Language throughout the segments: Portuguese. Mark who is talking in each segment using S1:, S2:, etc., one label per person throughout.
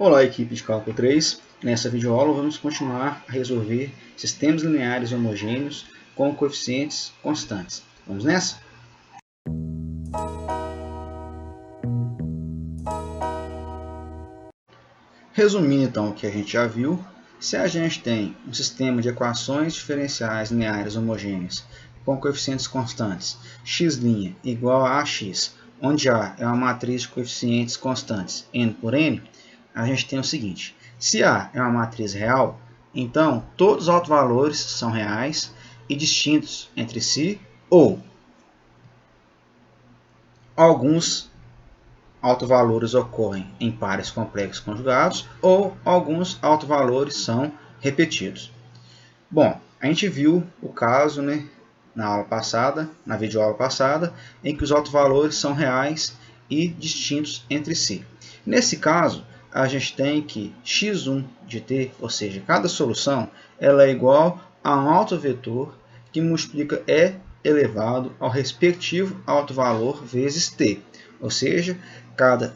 S1: Olá, equipe de Cálculo 3. Nessa videoaula vamos continuar a resolver sistemas lineares homogêneos com coeficientes constantes. Vamos nessa? Resumindo então o que a gente já viu, se a gente tem um sistema de equações diferenciais lineares homogêneas com coeficientes constantes x' igual a ax, onde A é uma matriz de coeficientes constantes n por n, a gente tem o seguinte: se A é uma matriz real, então todos os autovalores são reais e distintos entre si, ou alguns autovalores ocorrem em pares complexos conjugados, ou alguns autovalores são repetidos. Bom, a gente viu o caso, na aula passada, na videoaula passada, em que os autovalores são reais e distintos entre si. Nesse caso, a gente tem que x1 de t, ou seja, cada solução, ela é igual a um autovetor que multiplica e elevado ao respectivo autovalor vezes t. Ou seja, cada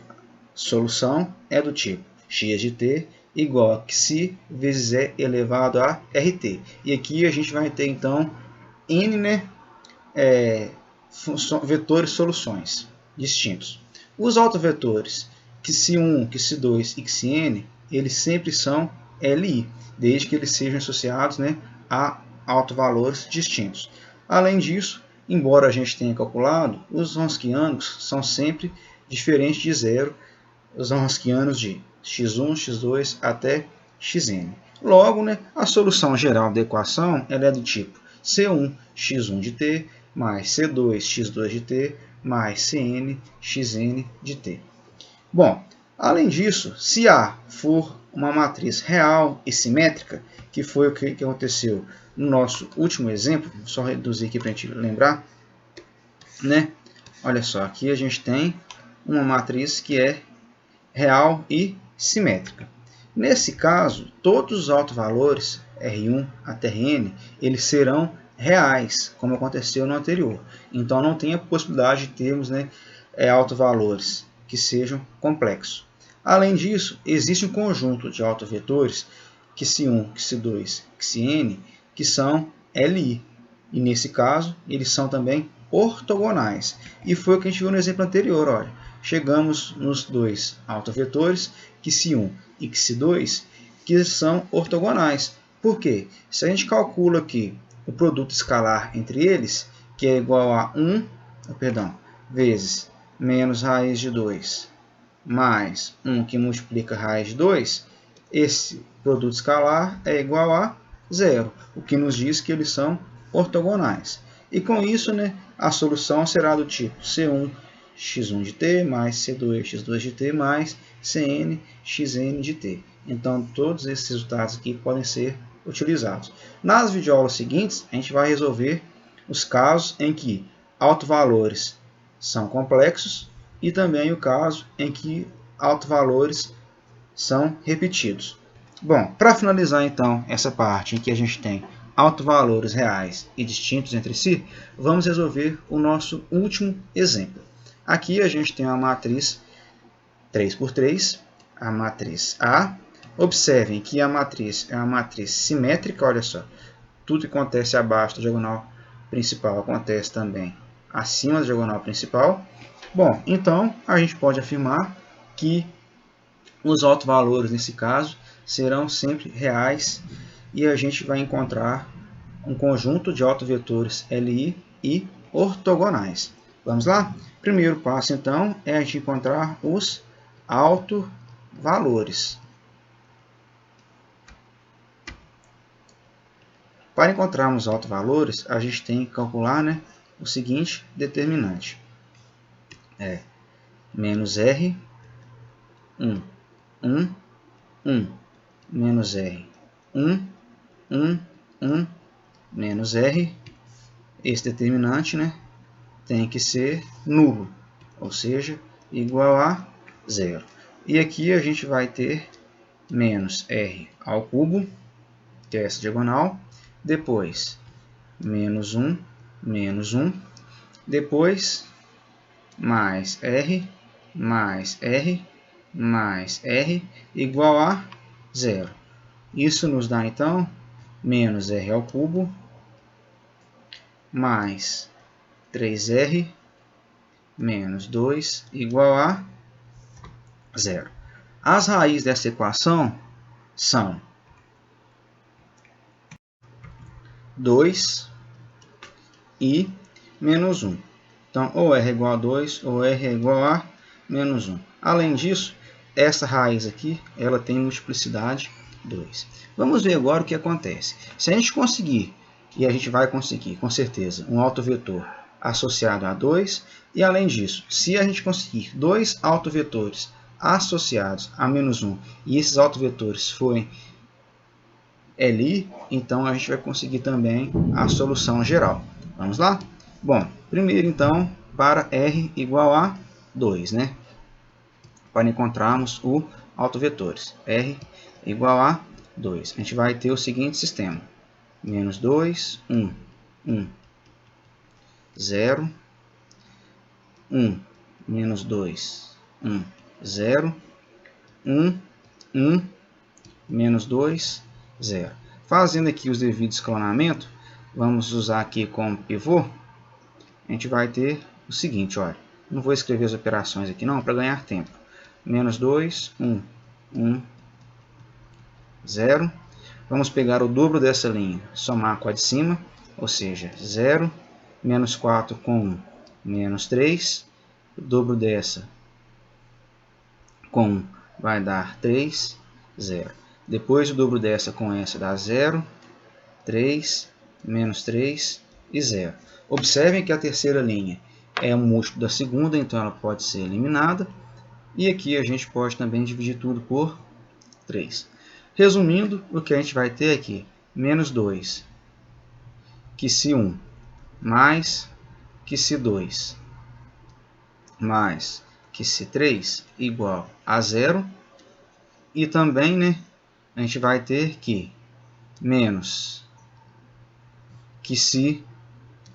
S1: solução é do tipo x de t igual a xi vezes e elevado a rt. E aqui a gente vai ter, então, n vetores soluções distintos. Os autovetores xi1, xi2 e xn, eles sempre são Li, desde que eles sejam associados a autovalores distintos. Além disso, embora a gente tenha calculado, os Wronskianos são sempre diferentes de zero, os Wronskianos de x1, x2 até xn. Logo, a solução geral da equação ela é do tipo C1 x1 de t mais C2 x2 de t mais Cn xn de t. Bom, além disso, se A for uma matriz real e simétrica, que foi o que aconteceu no nosso último exemplo, vou só reduzir aqui para a gente lembrar, Olha só, aqui a gente tem uma matriz que é real e simétrica. Nesse caso, todos os autovalores, R1 até Rn, eles serão reais, como aconteceu no anterior. Então, não tem a possibilidade de termos autovalores que sejam complexos. Além disso, existe um conjunto de autovetores, xi1, xi2, xn, que são Li. E nesse caso, eles são também ortogonais. E foi o que a gente viu no exemplo anterior. Olha, chegamos nos dois autovetores, xi1 e xi2, que são ortogonais. Por quê? Se a gente calcula aqui o produto escalar entre eles, que é igual a 1, vezes menos raiz de 2, mais 1 que multiplica raiz de 2, esse produto escalar é igual a 0, o que nos diz que eles são ortogonais. E com isso, a solução será do tipo C1 x1 de t mais C2 x2 de t mais Cn xn de t. Então, todos esses resultados aqui podem ser utilizados. Nas videoaulas seguintes, a gente vai resolver os casos em que autovalores são complexos e também o caso em que autovalores são repetidos. Bom, para finalizar então essa parte em que a gente tem autovalores reais e distintos entre si, vamos resolver o nosso último exemplo. Aqui a gente tem uma matriz 3×3, a matriz A. Observem que a matriz é uma matriz simétrica, olha só. Tudo que acontece abaixo da diagonal principal acontece também acima da diagonal principal. Bom, então a gente pode afirmar que os autovalores nesse caso serão sempre reais e a gente vai encontrar um conjunto de autovetores Li e ortogonais. Vamos lá? Primeiro passo, então, é a gente encontrar os autovalores. Para encontrarmos autovalores, a gente tem que calcular o seguinte determinante. É menos R, 1, 1, 1, menos R, 1, 1, 1, menos R. Esse determinante tem que ser nulo, ou seja, igual a 0. E aqui a gente vai ter menos R ao cubo, que é essa diagonal, depois menos 1, depois mais R, mais R igual a 0. Isso nos dá, então, menos R ao cubo mais 3R menos 2 igual a 0. As raízes dessa equação são 2 e menos 1. Então, ou R é igual a 2, ou R é igual a menos 1. Além disso, essa raiz aqui, ela tem multiplicidade 2. Vamos ver agora o que acontece. Se a gente conseguir, e a gente vai conseguir, com certeza, um autovetor associado a 2, e além disso, se a gente conseguir dois autovetores associados a menos 1, e esses autovetores forem LI, então a gente vai conseguir também a solução geral. Vamos lá? Bom, primeiro então, para R igual a 2, né? Para encontrarmos o autovetores. R igual a 2. A gente vai ter o seguinte sistema. Menos 2, 1, 1, 0, 1, menos 2, 1, 0, 1, 1, menos 2, 0. Fazendo aqui os devidos escalonamentos, vamos usar aqui como pivô, a gente vai ter o seguinte, olha, não vou escrever as operações aqui não, para ganhar tempo. Menos 2, 1, 1, 0. Vamos pegar o dobro dessa linha, somar com a de cima, ou seja, 0, menos 4 com 1, menos 3. O dobro dessa com 1 vai dar 3, 0. Depois o dobro dessa com essa dá 0, 3, menos 3 e 0. Observem que a terceira linha é um múltiplo da segunda, então ela pode ser eliminada. E aqui a gente pode também dividir tudo por 3. Resumindo, o que a gente vai ter aqui, menos 2, que se 1, mais que se 2, mais que se 3, igual a 0. E também, né, a gente vai ter que menos que se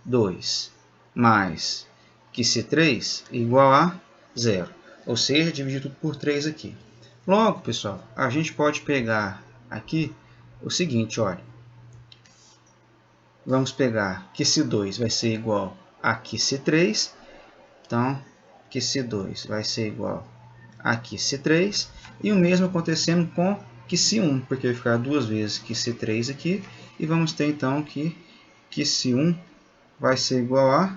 S1: 2 mais que se 3 igual a 0. Ou seja, dividir tudo por 3 aqui. Logo, pessoal, a gente pode pegar aqui o seguinte, olha. Vamos pegar que se 2 vai ser igual a que se 3. Então, que se 2 vai ser igual a que se 3. E o mesmo acontecendo com que se 1, porque vai ficar duas vezes que se 3 aqui. E vamos ter então que se 1 vai ser igual a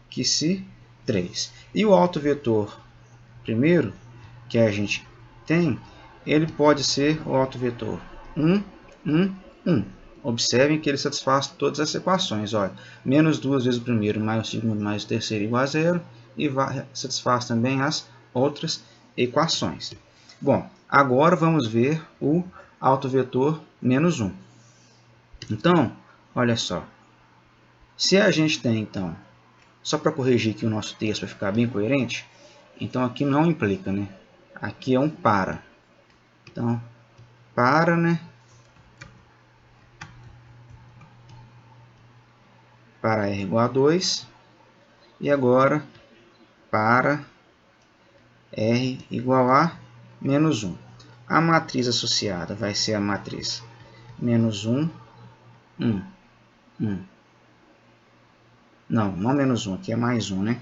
S1: que se 3. E o autovetor primeiro, que a gente tem, ele pode ser o autovetor 1, 1, 1. Observem que ele satisfaz todas as equações. Olha, menos duas vezes o primeiro, mais o segundo, mais o terceiro, igual a 0. E satisfaz também as outras equações. Bom, agora vamos ver o autovetor menos 1. Então, olha só. Se a gente tem, então, só para corrigir aqui o nosso texto para ficar bem coerente, então aqui não implica, né? Aqui é um para. Então, para, né? Para R igual a 2. E agora, para R igual a menos 1. A matriz associada vai ser a matriz menos 1, 1, 1. Não menos 1, aqui é mais 1, né?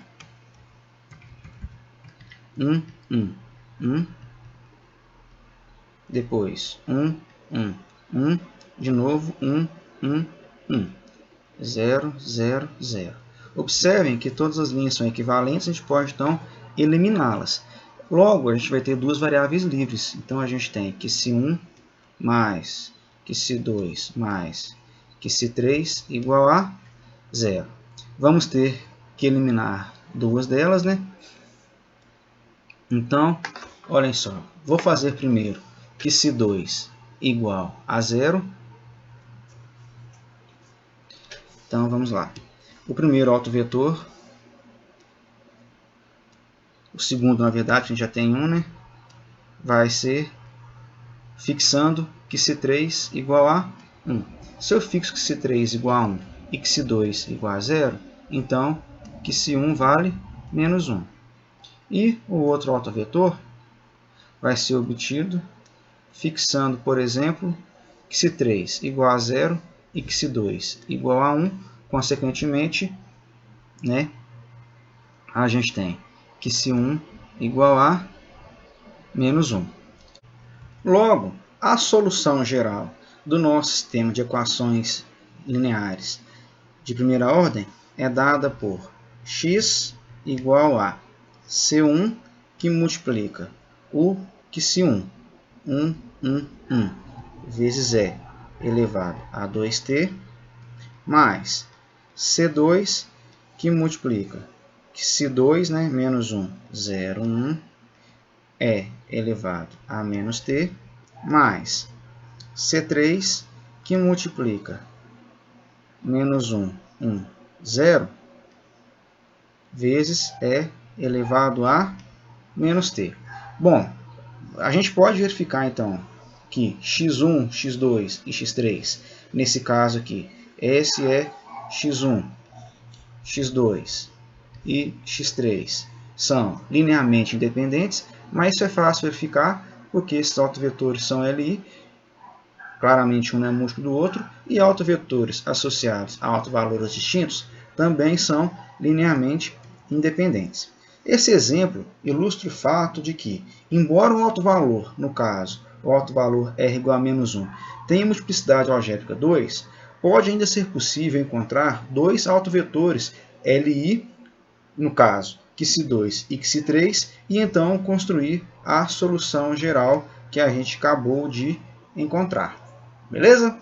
S1: 1, 1, 1. Depois, 1, 1, 1. De novo, 1, 1, 1. 0, 0, 0. Observem que todas as linhas são equivalentes, a gente pode, então, eliminá-las. Logo, a gente vai ter duas variáveis livres. Então, a gente tem que se 1 mais que se 2 mais que se 3 igual a 0. Vamos ter que eliminar duas delas, né? Então, olhem só. Vou fazer primeiro que se 2 igual a 0. Então, vamos lá. O primeiro autovetor. O segundo, na verdade, a gente já tem um, né? Vai ser fixando que se 3 igual a 1. Se eu fixo que se 3 igual a 1 e que se 2 igual a 0, então que se 1 vale menos 1. E o outro autovetor vai ser obtido fixando, por exemplo, x3 igual a 0 e x2 igual a 1. Consequentemente, né, a gente tem x1 igual a menos 1. Logo, a solução geral do nosso sistema de equações lineares de primeira ordem é dada por x igual a C1, que multiplica o x1, 1, vezes E elevado a 2t, mais C2, que multiplica x2, né, menos 1, 0, 1, E elevado a menos t, mais C3, que multiplica menos 1, 0, vezes E elevado a menos t. Bom, a gente pode verificar, então, que x1, x2 e x3, nesse caso aqui, esse é x1, x2 e x3, são linearmente independentes, mas isso é fácil verificar, porque esses autovetores são LI, claramente um é múltiplo do outro, e autovetores associados a autovalores distintos também são linearmente independentes. Esse exemplo ilustra o fato de que, embora um autovalor, no caso, o autovalor R igual a menos 1, tenha multiplicidade algébrica 2, pode ainda ser possível encontrar dois autovetores LI, no caso, x2 e x3, e então construir a solução geral que a gente acabou de encontrar. Beleza?